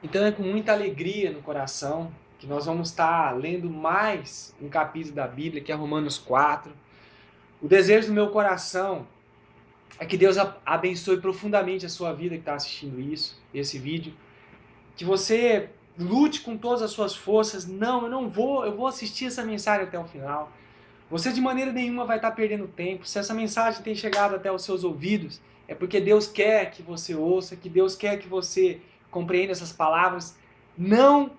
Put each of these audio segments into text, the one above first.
Então é com muita alegria no coração que nós vamos estar lendo mais um capítulo da Bíblia, que é Romanos 4. O desejo do meu coração é que Deus abençoe profundamente a sua vida que está assistindo esse vídeo. Que você lute com todas as suas forças. Não, eu vou assistir essa mensagem até o final. Você de maneira nenhuma vai estar perdendo tempo. Se essa mensagem tem chegado até os seus ouvidos, é porque Deus quer que você ouça, que Deus quer que você compreenda essas palavras. Não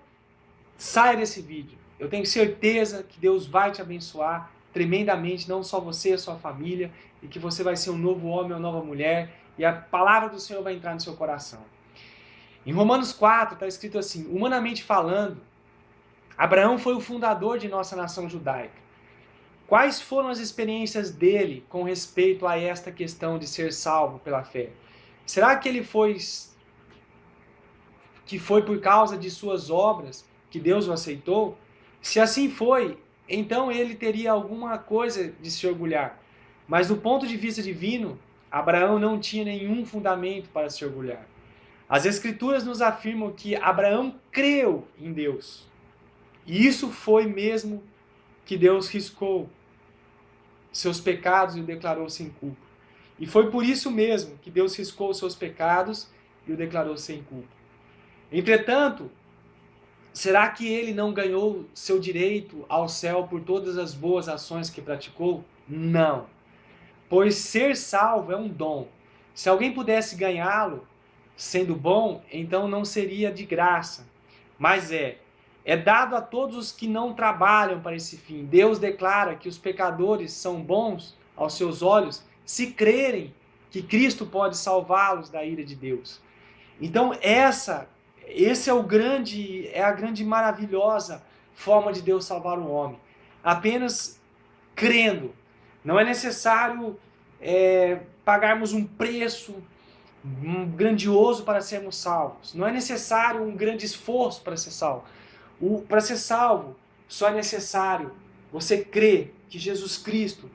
saia desse vídeo. Eu tenho certeza que Deus vai te abençoar tremendamente, não só você, a sua família, e que você vai ser um novo homem ou nova mulher, e a palavra do Senhor vai entrar no seu coração. Em Romanos 4 está escrito assim: humanamente falando, Abraão foi o fundador de nossa nação judaica. Quais foram as experiências dele com respeito a esta questão de ser salvo pela fé? Será que foi por causa de suas obras que Deus o aceitou? Se assim foi, então ele teria alguma coisa de se orgulhar. Mas do ponto de vista divino, Abraão não tinha nenhum fundamento para se orgulhar. As Escrituras nos afirmam que Abraão creu em Deus. E isso foi mesmo que Deus riscou seus pecados e o declarou sem culpa. E foi por isso mesmo que Deus riscou seus pecados e o declarou sem culpa. Entretanto, será que ele não ganhou seu direito ao céu por todas as boas ações que praticou? Não. Pois ser salvo é um dom. Se alguém pudesse ganhá-lo sendo bom, então não seria de graça. Mas é dado a todos os que não trabalham para esse fim. Deus declara que os pecadores são bons aos seus olhos se crerem que Cristo pode salvá-los da ira de Deus. Então esse é a grande maravilhosa forma de Deus salvar um homem. Apenas crendo. Não é necessário pagarmos um preço grandioso para sermos salvos. Não é necessário um grande esforço para ser salvo. Para ser salvo, só é necessário você crer que Jesus Cristo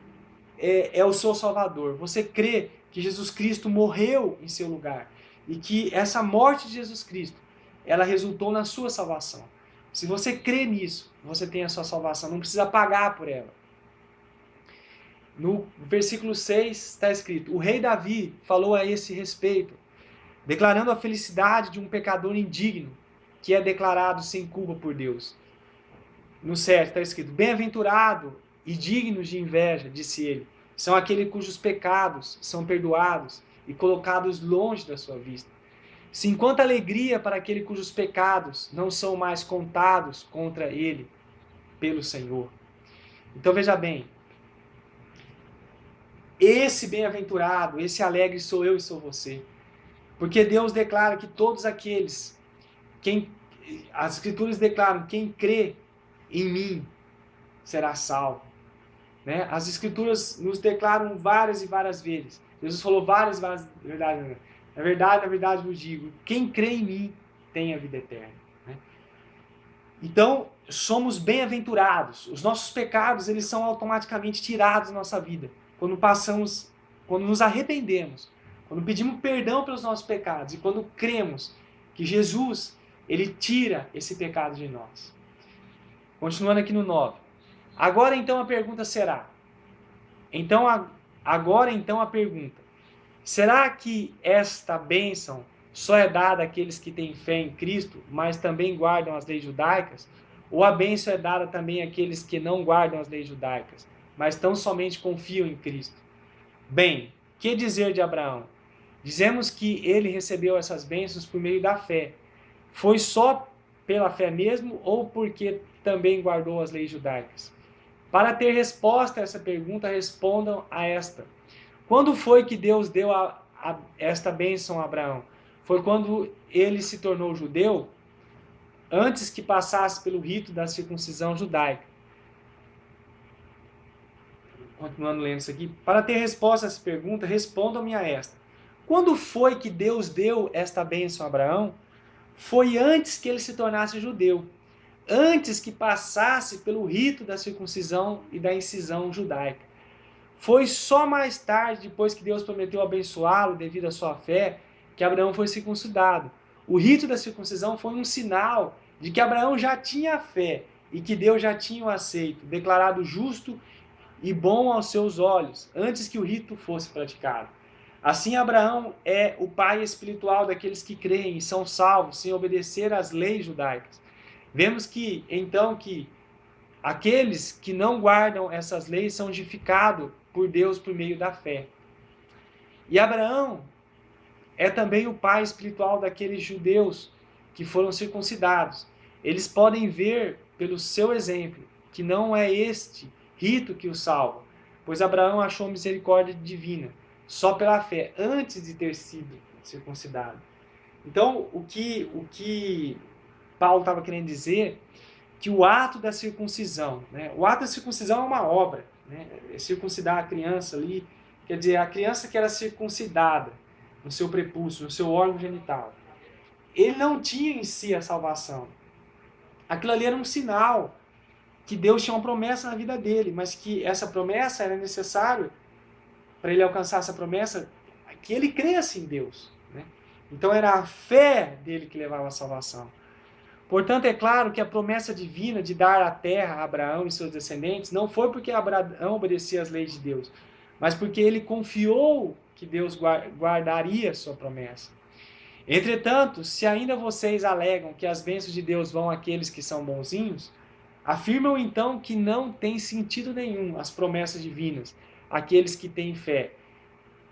é o seu Salvador. Você crê que Jesus Cristo morreu em seu lugar. E que essa morte de Jesus Cristo, ela resultou na sua salvação. Se você crê nisso, você tem a sua salvação. Não precisa pagar por ela. No versículo 6 está escrito: o rei Davi falou a esse respeito, declarando a felicidade de um pecador indigno, que é declarado sem culpa por Deus. No 7 está escrito: bem-aventurado e dignos de inveja, disse ele, são aqueles cujos pecados são perdoados e colocados longe da sua vista. Se enquanto alegria para aquele cujos pecados não são mais contados contra ele pelo Senhor. Então veja bem, esse bem-aventurado, esse alegre sou eu e sou você. Porque Deus declara que todos aqueles, as Escrituras declaram, quem crê em mim será salvo. Né? As Escrituras nos declaram várias e várias vezes. Jesus falou várias vezes, na verdade vos digo, quem crê em mim tem a vida eterna. Né? Então, somos bem-aventurados. Os nossos pecados, eles são automaticamente tirados da nossa vida. Quando nos arrependemos, quando pedimos perdão pelos nossos pecados e quando cremos que Jesus, ele tira esse pecado de nós. Continuando aqui no 9. Agora então a pergunta será, será que esta bênção só é dada àqueles que têm fé em Cristo, mas também guardam as leis judaicas? Ou a bênção é dada também àqueles que não guardam as leis judaicas, mas tão somente confiam em Cristo? Bem, que dizer de Abraão? Dizemos que ele recebeu essas bênçãos por meio da fé. Foi só pela fé mesmo ou porque também guardou as leis judaicas? Para ter resposta a essa pergunta, respondam a esta. Quando foi que Deus deu esta bênção a Abraão? Foi quando ele se tornou judeu? Antes que passasse pelo rito da circuncisão judaica. Continuando lendo isso aqui. Para ter resposta a essa pergunta, respondam-me a esta. Quando foi que Deus deu esta bênção a Abraão? Foi antes que ele se tornasse judeu. Antes que passasse pelo rito da circuncisão e da incisão judaica. Foi só mais tarde, depois que Deus prometeu abençoá-lo devido à sua fé, que Abraão foi circuncidado. O rito da circuncisão foi um sinal de que Abraão já tinha fé e que Deus já tinha o aceito, declarado justo e bom aos seus olhos, antes que o rito fosse praticado. Assim, Abraão é o pai espiritual daqueles que creem e são salvos sem obedecer às leis judaicas. Vemos que, então, que aqueles que não guardam essas leis são justificados por Deus por meio da fé. E Abraão é também o pai espiritual daqueles judeus que foram circuncidados. Eles podem ver pelo seu exemplo que não é este rito que o salva, pois Abraão achou misericórdia divina só pela fé, antes de ter sido circuncidado. Então, o que Paulo estava querendo dizer, que o ato da circuncisão, né? O ato da circuncisão é uma obra, né? É circuncidar a criança ali, quer dizer, a criança que era circuncidada no seu prepúcio, no seu órgão genital, ele não tinha em si a salvação. Aquilo ali era um sinal que Deus tinha uma promessa na vida dele, mas que essa promessa era necessário, para ele alcançar essa promessa, que ele cresça em Deus, né? Então era a fé dele que levava à salvação. Portanto, é claro que a promessa divina de dar a terra a Abraão e seus descendentes não foi porque Abraão obedecia às leis de Deus, mas porque ele confiou que Deus guardaria sua promessa. Entretanto, se ainda vocês alegam que as bênçãos de Deus vão àqueles que são bonzinhos, afirmam então que não tem sentido nenhum as promessas divinas àqueles que têm fé,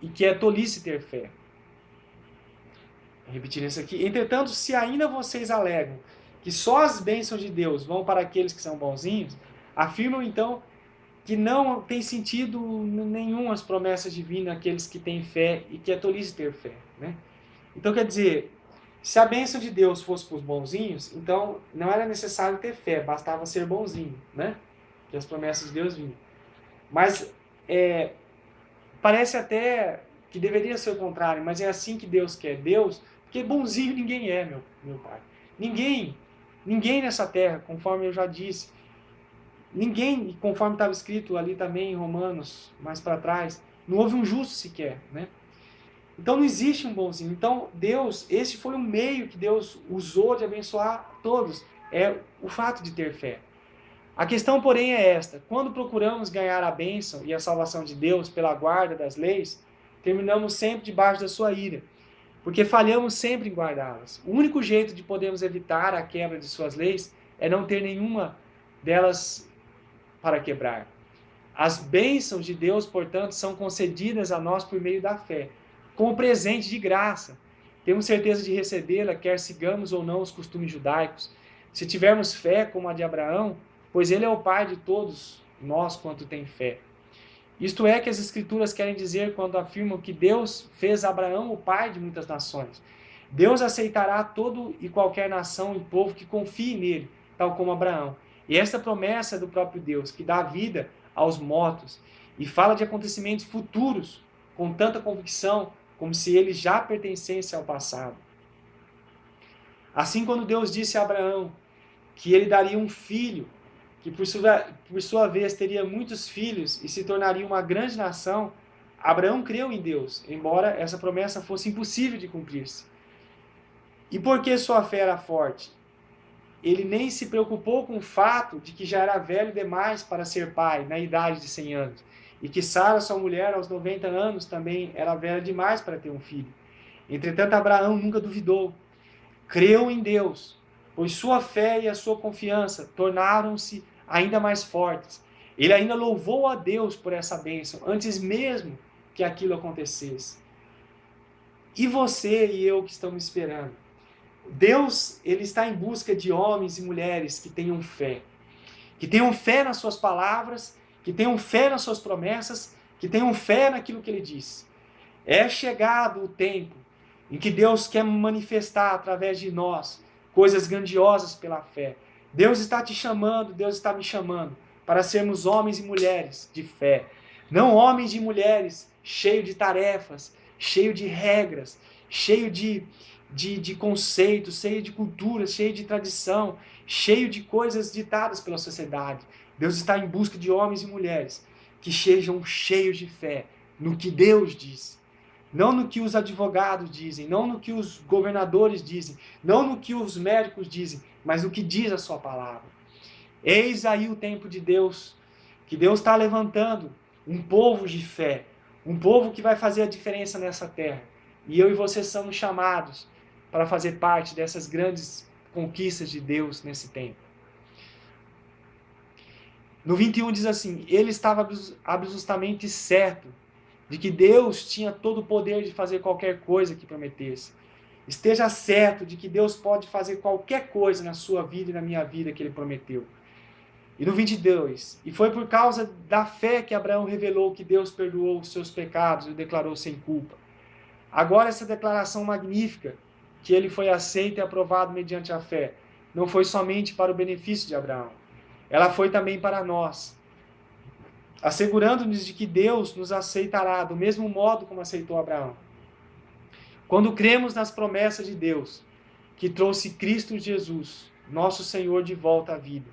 e que é tolice ter fé. Repetindo isso aqui. Entretanto, se ainda vocês alegam que só as bênçãos de Deus vão para aqueles que são bonzinhos, afirmam então que não tem sentido nenhum as promessas divinas àqueles que têm fé e que é tolice ter fé, né? Então, quer dizer, se a bênção de Deus fosse para os bonzinhos, então não era necessário ter fé, bastava ser bonzinho, né? Que as promessas de Deus vinham. Mas parece até que deveria ser o contrário, mas é assim que Deus quer. Deus, porque bonzinho ninguém é, meu pai. Ninguém nessa terra, conforme eu já disse. Ninguém, conforme estava escrito ali também em Romanos, mais para trás, não houve um justo sequer, né? Então não existe um bonzinho. Então Deus, esse foi o meio que Deus usou de abençoar todos, é o fato de ter fé. A questão, porém, é esta: quando procuramos ganhar a bênção e a salvação de Deus pela guarda das leis, terminamos sempre debaixo da sua ira, porque falhamos sempre em guardá-las. O único jeito de podermos evitar a quebra de suas leis é não ter nenhuma delas para quebrar. As bênçãos de Deus, portanto, são concedidas a nós por meio da fé, como presente de graça. Temos certeza de recebê-la, quer sigamos ou não os costumes judaicos. Se tivermos fé como a de Abraão, pois ele é o pai de todos nós quanto tem fé. Isto é que as Escrituras querem dizer quando afirmam que Deus fez Abraão o pai de muitas nações. Deus aceitará todo e qualquer nação e povo que confie nele, tal como Abraão. E esta promessa é do próprio Deus, que dá vida aos mortos e fala de acontecimentos futuros com tanta convicção, como se eles já pertencessem ao passado. Assim, quando Deus disse a Abraão que ele daria um filho, que por sua vez teria muitos filhos e se tornaria uma grande nação, Abraão creu em Deus, embora essa promessa fosse impossível de cumprir-se. E porque sua fé era forte, ele nem se preocupou com o fato de que já era velho demais para ser pai, na idade de 100 anos, e que Sara, sua mulher, aos 90 anos, também era velha demais para ter um filho. Entretanto, Abraão nunca duvidou. Creu em Deus, pois sua fé e a sua confiança tornaram-se ainda mais fortes. Ele ainda louvou a Deus por essa bênção, antes mesmo que aquilo acontecesse. E você e eu que estamos esperando? Deus, ele está em busca de homens e mulheres que tenham fé nas suas palavras, que tenham fé nas suas promessas, que tenham fé naquilo que ele diz. É chegado o tempo em que Deus quer manifestar através de nós coisas grandiosas pela fé. Deus está te chamando, Deus está me chamando para sermos homens e mulheres de fé. Não homens e mulheres cheios de tarefas, cheios de regras, cheios de conceitos, cheio de cultura, cheio de tradição, cheio de coisas ditadas pela sociedade. Deus está em busca de homens e mulheres que sejam cheios de fé no que Deus diz. não no que os advogados dizem, não no que os governadores dizem, não no que os médicos dizem, mas no que diz a sua palavra. Eis aí o tempo de Deus, que Deus está levantando um povo de fé, um povo que vai fazer a diferença nessa terra. E eu e você somos chamados para fazer parte dessas grandes conquistas de Deus nesse tempo. No 21 diz assim: ele estava absolutamente certo de que Deus tinha todo o poder de fazer qualquer coisa que prometesse. Esteja certo de que Deus pode fazer qualquer coisa na sua vida e na minha vida que Ele prometeu. E no 22, e foi por causa da fé que Abraão revelou que Deus perdoou os seus pecados e o declarou sem culpa. Agora essa declaração magnífica, que ele foi aceito e aprovado mediante a fé, não foi somente para o benefício de Abraão, ela foi também para nós, assegurando-nos de que Deus nos aceitará do mesmo modo como aceitou Abraão. Quando cremos nas promessas de Deus, que trouxe Cristo Jesus, nosso Senhor, de volta à vida.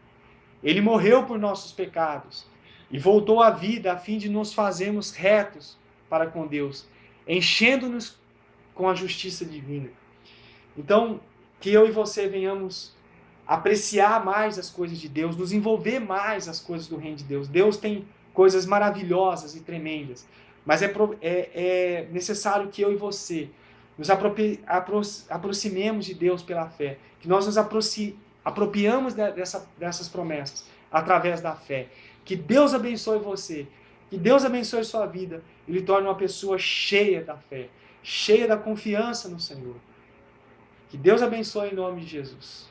Ele morreu por nossos pecados e voltou à vida a fim de nos fazermos retos para com Deus, enchendo-nos com a justiça divina. Então, que eu e você venhamos apreciar mais as coisas de Deus, nos envolver mais nas coisas do reino de Deus. Deus tem coisas maravilhosas e tremendas, mas é necessário que eu e você nos aproximemos de Deus pela fé, que nós nos apropriamos dessas promessas através da fé. Que Deus abençoe você, que Deus abençoe sua vida e lhe torne uma pessoa cheia da fé, cheia da confiança no Senhor. Que Deus abençoe em nome de Jesus.